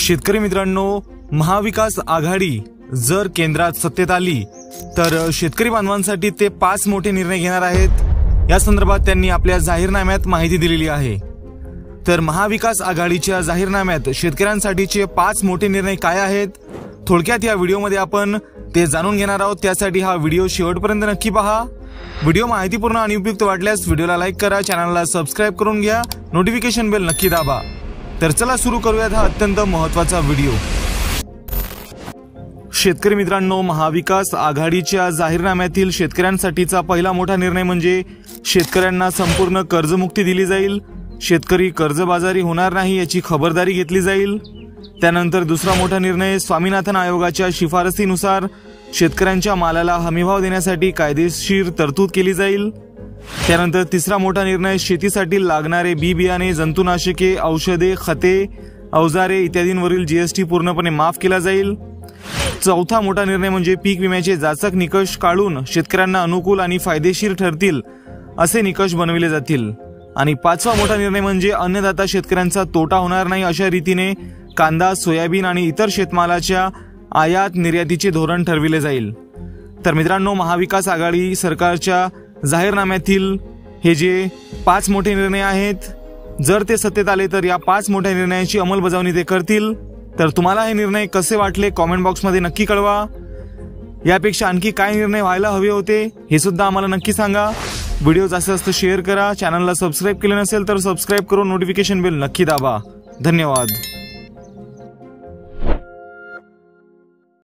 शेतकरी मित्रांनो, महाविकास आघाडी जर केंद्रात सत्तेत आली तर शेतकरी बांधवांसाठी ते 5 मोठे निर्णय घेणार आहेत। या संदर्भात त्यांनी आपल्या जाहीरनाम्यात माहिती दिलेली आहे। तर महाविकास आघाडीच्या जाहीरनाम्यात शेतकऱ्यांसाठीचे 5 मोठे निर्णय काय आहेत, थोडक्यात या व्हिडिओमध्ये आपण ते जाणून घेणार आहोत। त्यासाठी हा व्हिडिओ शेवटपर्यंत नक्की पहा। व्हिडिओ माहितीपूर्ण आणि उपयुक्त वाटल्यास व्हिडिओला लाईक करा, चॅनलला सबस्क्राइब करून घ्या, नोटिफिकेशन बेल नक्की दाबा। तर चला सुरू करूयात हा अत्यंत महत्त्वाचा व्हिडिओ। शेतकरी मित्रांनो, महाविकास आघाडीच्या जाहीरनाम्यातील शेतकऱ्यांसाठीचा पहिला मोठा निर्णय म्हणजे शेतकऱ्यांना संपूर्ण कर्जमुक्ती दिली जाईल। शेतकरी कर्जबाजारी होणार नाही याची खबरदारी घेतली जाईल। त्यानंतर दुसरा मोठा निर्णय, स्वामीनाथन आयोगाच्या शिफारसीनुसार शेतकऱ्यांच्या मालाला हमीभाव देण्यासाठी कायदेशीर तरतूद केली जाईल। त्यानंतर तिसरा मोठा निर्णय, शेतीसाठी लागणारे बी बियाणे, जंतुनाशके, औषधे, खते, अवजारे इत्यादींवरील जीएसटी पूर्णपणे माफ केला जाईल। चौथा मोठा निर्णय म्हणजे पीक विम्याचे जाचक निकष काढून शेतकऱ्यांना अनुकूल आणि फायदेशीर ठरतील असे निकष बनविले जातील। आणि पाचवा मोठा निर्णय म्हणजे अन्नदाता शेतकऱ्यांचा तोटा होणार नाही अशा रीतीने कांदा, सोयाबीन आणि इतर शेतमालाच्या आयात निर्यातीचे धोरण ठरविले जाईल। तर मित्रांनो, महाविकास आघाडी सरकारच्या जाहीरनाम्यातील हे जे 5 मोठे निर्णय आहेत, जर ते सत्तेत आले तर या 5 मोठ्या निर्णयांची अंमलबजावणी ते करतील। तर तुम्हाला हे निर्णय कसे वाटले कमेंट बॉक्समध्ये नक्की कळवा। यापेक्षा आणखी काय निर्णय व्हायला हवे होते हे सुद्धा आम्हाला नक्की सांगा। व्हिडिओ जास्तीत जास्त शेअर करा, चॅनलला सबस्क्राइब केले नसेल तर सबस्क्राइब करून नोटिफिकेशन बेल नक्की दाबा। धन्यवाद।